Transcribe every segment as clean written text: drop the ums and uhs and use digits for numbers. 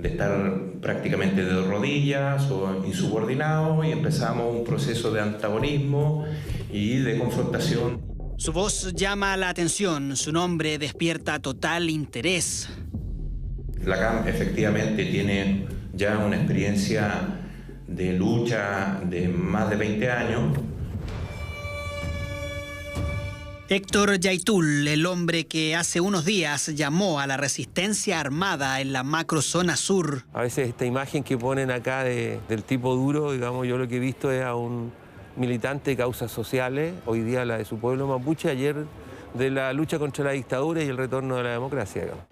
de estar prácticamente de rodillas o insubordinados, y empezamos un proceso de antagonismo y de confrontación. Su voz llama la atención, su nombre despierta total interés. La CAM efectivamente tiene ya una experiencia de lucha de más de 20 años. Héctor Yaitul, el hombre que hace unos días llamó a la resistencia armada en la macrozona sur. A veces esta imagen que ponen acá del tipo duro, digamos, yo lo que he visto es a un militante de causas sociales, hoy día la de su pueblo mapuche, ayer de la lucha contra la dictadura y el retorno de la democracia, digamos.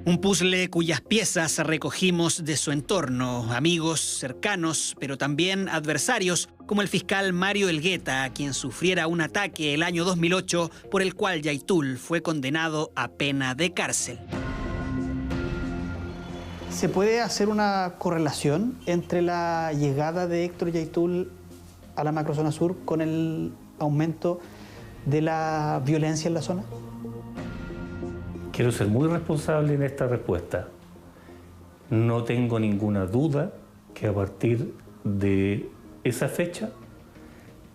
Un puzzle cuyas piezas recogimos de su entorno, amigos cercanos, pero también adversarios, como el fiscal Mario Elgueta, quien sufriera un ataque el año 2008 por el cual Yaitul fue condenado a pena de cárcel. ¿Se puede hacer una correlación entre la llegada de Héctor Yaitul a la macrozona sur con el aumento de la violencia en la zona? Quiero ser muy responsable en esta respuesta. No tengo ninguna duda que a partir de esa fecha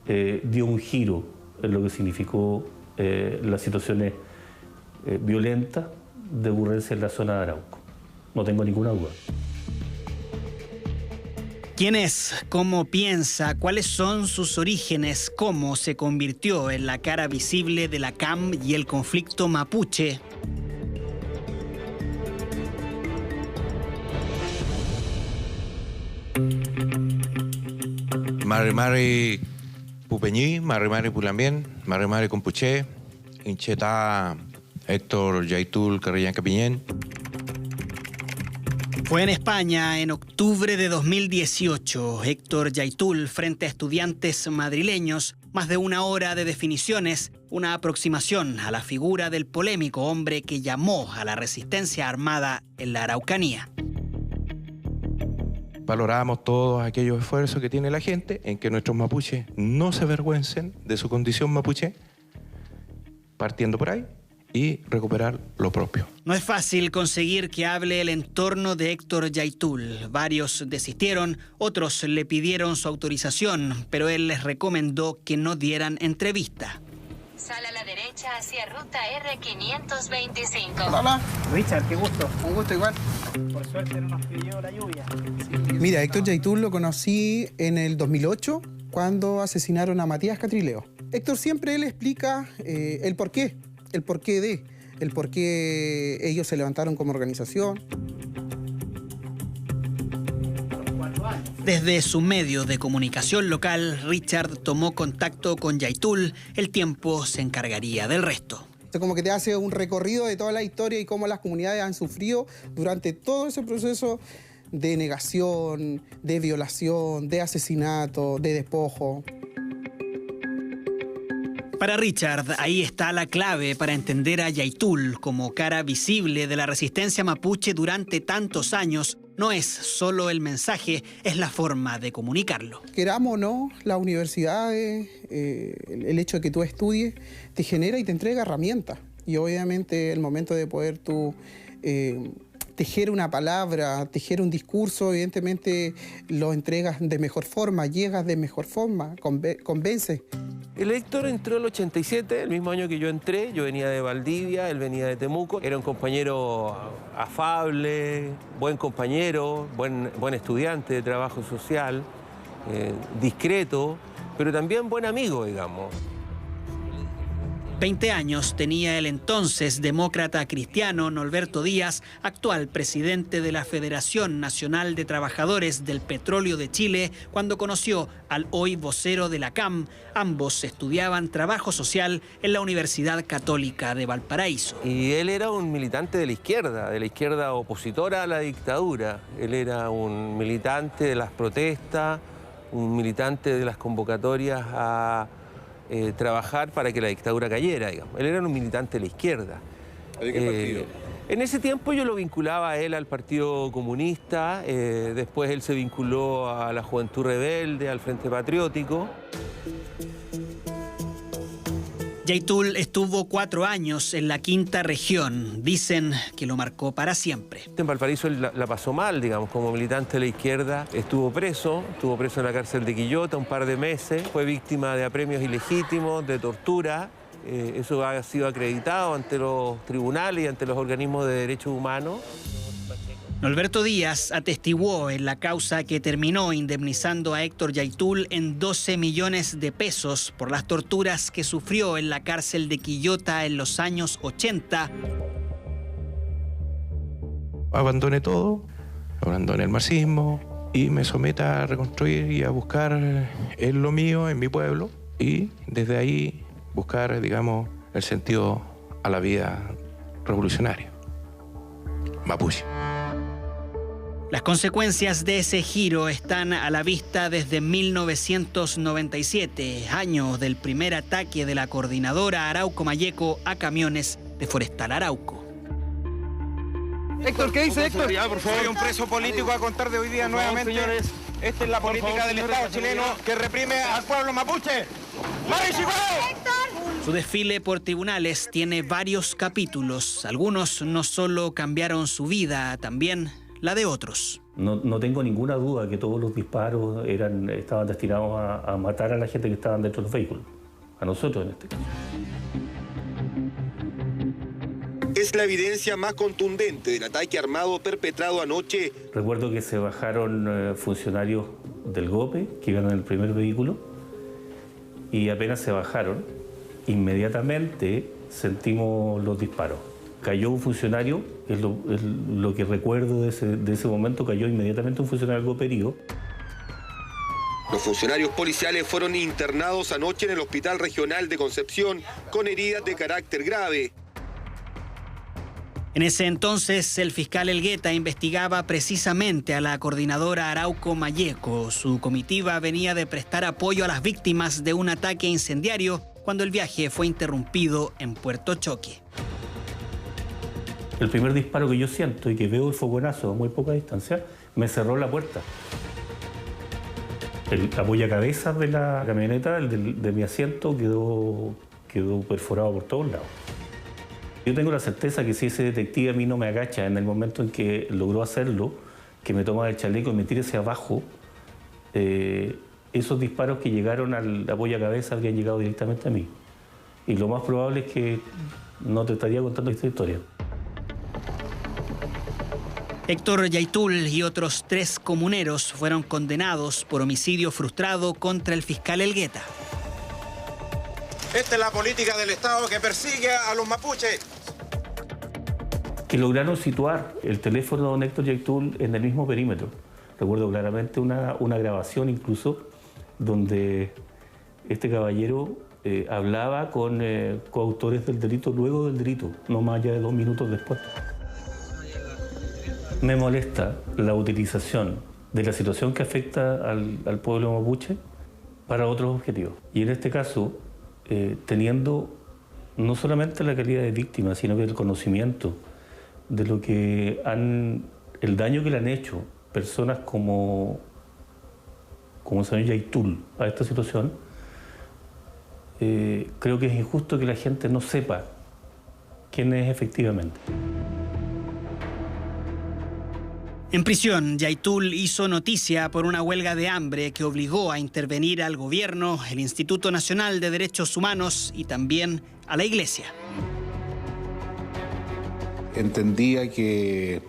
dio un giro en lo que significó las situaciones violentas de ocurrencia en la zona de Arauco. No tengo ninguna duda. ¿Quién es? ¿Cómo piensa? ¿Cuáles son sus orígenes? ¿Cómo se convirtió en la cara visible de la CAM y el conflicto mapuche? Mare Pupeñí, Mare Pulambien, Mare Compuché, Incheta Héctor Yaitul Carrillanca Piñén. Fue en España en octubre de 2018. Héctor Yaitul, frente a estudiantes madrileños, más de una hora de definiciones, una aproximación a la figura del polémico hombre que llamó a la resistencia armada en la Araucanía. Valoramos todos aquellos esfuerzos que tiene la gente en que nuestros mapuches no se avergüencen de su condición mapuche, partiendo por ahí, y recuperar lo propio. No es fácil conseguir que hable el entorno de Héctor Yaitul. Varios desistieron, otros le pidieron su autorización, pero él les recomendó que no dieran entrevista. Sal a la derecha hacia ruta R525. Hola, Richard, qué gusto. Un gusto igual. Por suerte no nos pilló la lluvia. Mira, Héctor Yaitul lo conocí en el 2008, cuando asesinaron a Matías Catrileo. Héctor siempre él explica el porqué ellos se levantaron como organización. Desde su medio de comunicación local, Richard tomó contacto con Yaitul. El tiempo se encargaría del resto. Como que te hace un recorrido de toda la historia y cómo las comunidades han sufrido durante todo ese proceso de negación, de violación, de asesinato, de despojo. Para Richard, ahí está la clave para entender a Yaitul como cara visible de la resistencia mapuche durante tantos años. No es solo el mensaje, es la forma de comunicarlo. Queramos o no, las universidades, el hecho de que tú estudies, te genera y te entrega herramientas. Y obviamente el momento de poder tú tejer una palabra, tejer un discurso, evidentemente lo entregas de mejor forma, llegas de mejor forma, convences. El Héctor entró en el 87, el mismo año que yo entré. Yo venía de Valdivia, él venía de Temuco. Era un compañero afable, buen compañero, buen estudiante de trabajo social, discreto, pero también buen amigo, digamos. 20 años tenía el entonces demócrata cristiano Norberto Díaz, actual presidente de la Federación Nacional de Trabajadores del Petróleo de Chile, cuando conoció al hoy vocero de la CAM. Ambos estudiaban trabajo social en la Universidad Católica de Valparaíso. Y él era un militante de la izquierda opositora a la dictadura. Él era un militante de las protestas, un militante de las convocatorias a trabajar para que la dictadura cayera, digamos. Él era un militante de la izquierda. ¿De qué partido? En ese tiempo yo lo vinculaba a él al Partido Comunista, después él se vinculó a la Juventud Rebelde, al Frente Patriótico. Yaitul estuvo 4 años en la quinta región. Dicen que lo marcó para siempre. En Valparaíso él la pasó mal, digamos, como militante de la izquierda. Estuvo preso en la cárcel de Quillota un par de meses. Fue víctima de apremios ilegítimos, de tortura. Eso ha sido acreditado ante los tribunales y ante los organismos de derechos humanos. Norberto Díaz atestiguó en la causa que terminó indemnizando a Héctor Yaitul en 12 millones de pesos por las torturas que sufrió en la cárcel de Quillota en los años 80. Abandoné todo, abandoné el marxismo y me someta a reconstruir y a buscar en lo mío, en mi pueblo, y desde ahí buscar, digamos, el sentido a la vida revolucionaria mapuche. Las consecuencias de ese giro están a la vista desde 1997, año del primer ataque de la coordinadora Arauco Mayeco a camiones de Forestal Arauco. Héctor, ¿qué dice Héctor? Ya, por favor. Soy un preso político a contar de hoy día nuevamente. Señores. Esta es la política del Estado chileno que reprime al pueblo mapuche. Su desfile por tribunales tiene varios capítulos. Algunos no solo cambiaron su vida, también la de otros. No tengo ninguna duda que todos los disparos estaban destinados a matar a la gente que estaban dentro de los vehículos. A nosotros en este caso. Es la evidencia más contundente del ataque armado perpetrado anoche. Recuerdo que se bajaron funcionarios del GOPE que iban en el primer vehículo y apenas se bajaron, inmediatamente sentimos los disparos. Cayó un funcionario, es lo que recuerdo de ese momento, cayó inmediatamente un funcionario del GOPE herido. Los funcionarios policiales fueron internados anoche en el Hospital Regional de Concepción con heridas de carácter grave. En ese entonces, el fiscal Elgueta investigaba precisamente a la coordinadora Arauco Mayeco. Su comitiva venía de prestar apoyo a las víctimas de un ataque incendiario cuando el viaje fue interrumpido en Puerto Choque. El primer disparo que yo siento y que veo el fogonazo a muy poca distancia, me cerró la puerta. El apoyacabezas de la camioneta, de mi asiento, quedó perforado por todos lados. Yo tengo la certeza que si ese detective a mí no me agacha en el momento en que logró hacerlo, que me toma el chaleco y me tire hacia abajo, esos disparos que llegaron al apoyacabezas habrían llegado directamente a mí. Y lo más probable es que no te estaría contando esta historia. Héctor Yaitul y otros 3 comuneros fueron condenados por homicidio frustrado contra el fiscal Elgueta. Esta es la política del Estado que persigue a los mapuches. Que lograron situar el teléfono de don Héctor Yaitul en el mismo perímetro. Recuerdo claramente una grabación incluso donde este caballero hablaba con coautores del delito luego del delito, no más allá de 2 minutos después. Me molesta la utilización de la situación que afecta al pueblo mapuche para otros objetivos. Y en este caso, teniendo no solamente la calidad de víctima, sino que el conocimiento de lo que el daño que le han hecho personas como el señor Yaitul a esta situación, creo que es injusto que la gente no sepa quién es efectivamente. En prisión, Yaitul hizo noticia por una huelga de hambre que obligó a intervenir al gobierno, el Instituto Nacional de Derechos Humanos y también a la Iglesia. Entendía que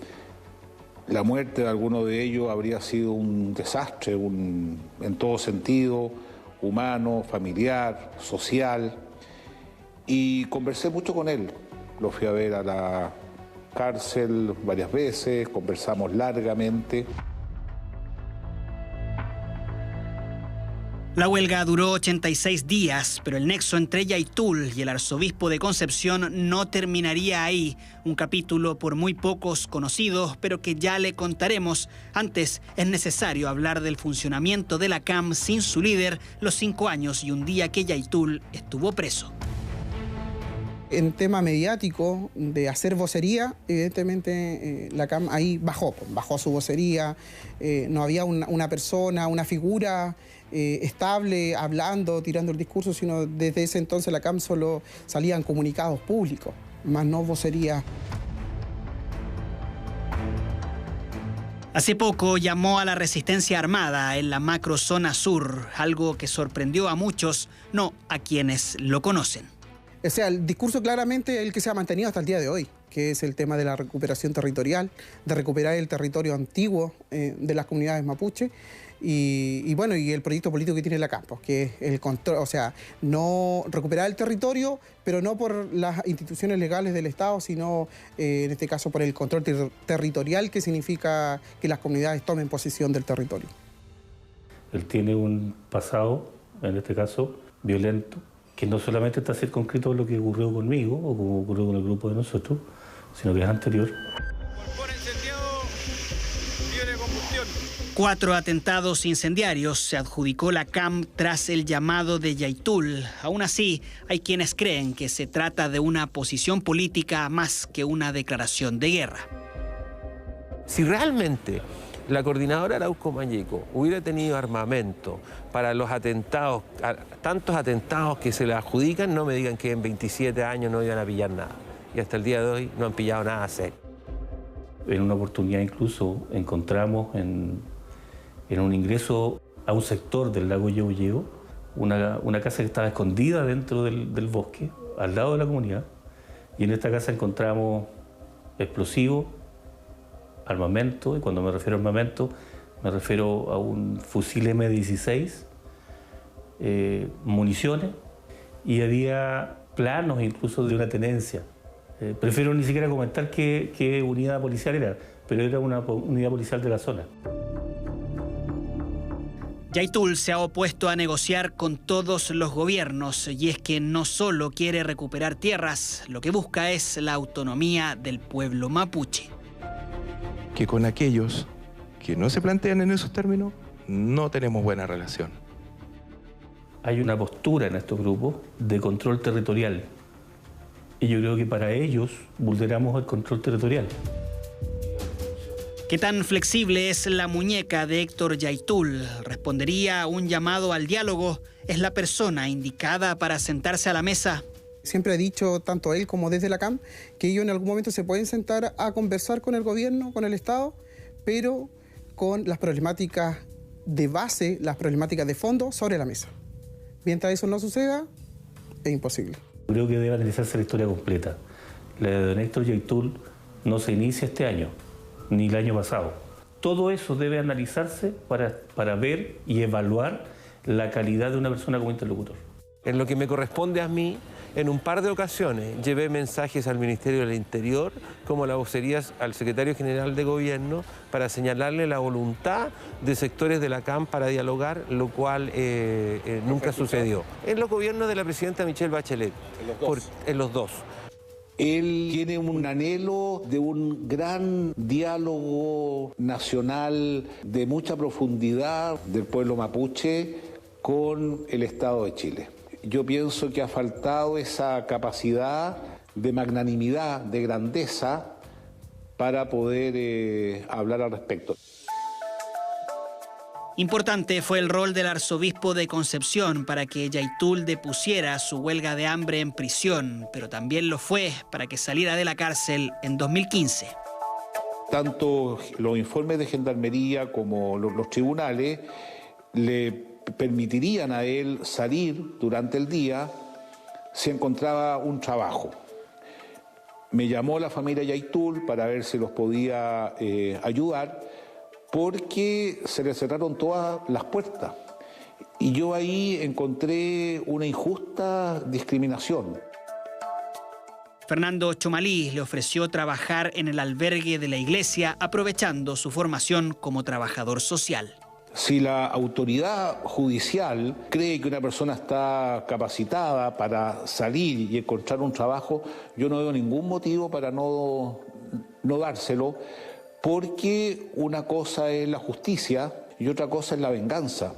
la muerte de alguno de ellos habría sido un desastre, en todo sentido, humano, familiar, social, y conversé mucho con él. Lo fui a ver a la cárcel varias veces, conversamos largamente. La huelga duró 86 días, pero el nexo entre Yaitul y el arzobispo de Concepción no terminaría ahí. Un capítulo por muy pocos conocidos, pero que ya le contaremos. Antes, es necesario hablar del funcionamiento de la CAM sin su líder, los 5 años y un día que Yaitul estuvo preso. En tema mediático, de hacer vocería, evidentemente la CAM ahí bajó su vocería, no había una persona, una figura estable, hablando, tirando el discurso, sino desde ese entonces la CAM solo salían comunicados públicos, más no vocería. Hace poco llamó a la resistencia armada en la macrozona sur, algo que sorprendió a muchos, no a quienes lo conocen. O sea, el discurso claramente es el que se ha mantenido hasta el día de hoy, que es el tema de la recuperación territorial, de recuperar el territorio antiguo de las comunidades mapuche y bueno, y el proyecto político que tiene la CAM, que es el control, o sea, no recuperar el territorio, pero no por las instituciones legales del Estado, sino en este caso por el control territorial, que significa que las comunidades tomen posesión del territorio. Él tiene un pasado, en este caso, violento, que no solamente está circunscrito a lo que ocurrió conmigo o como ocurrió con el grupo de nosotros, sino que es anterior. 4 atentados incendiarios se adjudicó la CAM tras el llamado de Yaitul. Aún así, hay quienes creen que se trata de una posición política más que una declaración de guerra. Si realmente la coordinadora Arauco Mañeco hubiera tenido armamento para los atentados, tantos atentados que se le adjudican, no me digan que en 27 años no iban a pillar nada. Y hasta el día de hoy no han pillado nada serio. En una oportunidad incluso encontramos en un ingreso a un sector del lago Yeuyeo una casa que estaba escondida dentro del bosque, al lado de la comunidad. Y en esta casa encontramos explosivos, armamento, y cuando me refiero a armamento, me refiero a un fusil M16, municiones, y había planos incluso de una tenencia. Prefiero ni siquiera comentar qué unidad policial era, pero era una unidad policial de la zona. Yaitul se ha opuesto a negociar con todos los gobiernos y es que no solo quiere recuperar tierras, lo que busca es la autonomía del pueblo mapuche. Que con aquellos que no se plantean en esos términos, no tenemos buena relación. Hay una postura en estos grupos de control territorial y yo creo que para ellos vulneramos el control territorial. ¿Qué tan flexible es la muñeca de Héctor Yaitul? Respondería a un llamado al diálogo. ¿Es la persona indicada para sentarse a la mesa? Siempre he dicho, tanto él como desde la CAM, que ellos en algún momento se pueden sentar a conversar con el gobierno, con el Estado, pero con las problemáticas de base, las problemáticas de fondo sobre la mesa. Mientras eso no suceda, es imposible. Creo que debe analizarse la historia completa. La de don Héctor Yaitul no se inicia este año, ni el año pasado. Todo eso debe analizarse para ver y evaluar la calidad de una persona como interlocutor. En lo que me corresponde a mí, en un par de ocasiones llevé mensajes al Ministerio del Interior, como la vocería al Secretario General de Gobierno, para señalarle la voluntad de sectores de la CAM para dialogar, lo cual nunca sucedió. En los gobiernos de la presidenta Michelle Bachelet. En los dos. Él tiene un anhelo de un gran diálogo nacional de mucha profundidad del pueblo mapuche con el Estado de Chile. Yo pienso que ha faltado esa capacidad de magnanimidad, de grandeza, para poder hablar al respecto. Importante fue el rol del arzobispo de Concepción para que Yaitul depusiera su huelga de hambre en prisión, pero también lo fue para que saliera de la cárcel en 2015. Tanto los informes de Gendarmería como los tribunales le permitirían a él salir durante el día si encontraba un trabajo. Me llamó la familia Yaitul para ver si los podía ayudar, porque se le cerraron todas las puertas. Y yo ahí encontré una injusta discriminación. Fernando Chomalí le ofreció trabajar en el albergue de la iglesia, aprovechando su formación como trabajador social. Si la autoridad judicial cree que una persona está capacitada para salir y encontrar un trabajo, yo no veo ningún motivo para no dárselo, porque una cosa es la justicia y otra cosa es la venganza.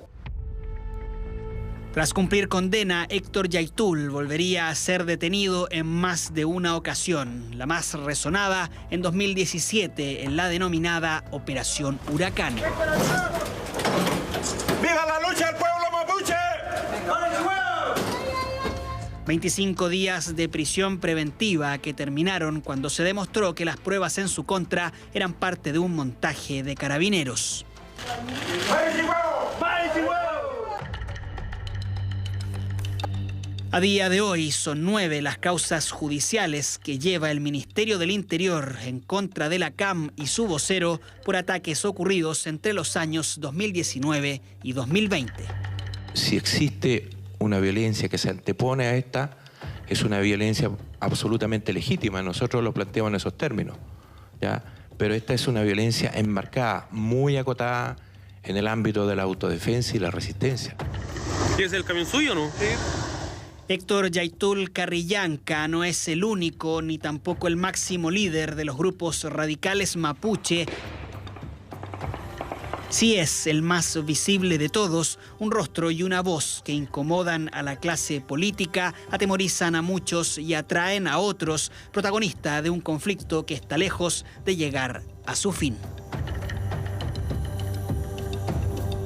Tras cumplir condena, Héctor Yaitul volvería a ser detenido en más de una ocasión, la más resonada en 2017 en la denominada Operación Huracán. ¡Viva la lucha del pueblo! 25 días de prisión preventiva que terminaron cuando se demostró que las pruebas en su contra eran parte de un montaje de carabineros. A día de hoy son 9 las causas judiciales que lleva el Ministerio del Interior en contra de la CAM y su vocero por ataques ocurridos entre los años 2019 y 2020. Si existe una violencia que se antepone a esta, es una violencia absolutamente legítima. Nosotros lo planteamos en esos términos, ¿ya? Pero esta es una violencia enmarcada, muy acotada en el ámbito de la autodefensa y la resistencia. ¿Es el camión suyo o no? Sí. Héctor Yaitul Carrillanca no es el único ni tampoco el máximo líder de los grupos radicales mapuche. Sí es el más visible de todos, un rostro y una voz que incomodan a la clase política, atemorizan a muchos y atraen a otros, protagonista de un conflicto que está lejos de llegar a su fin.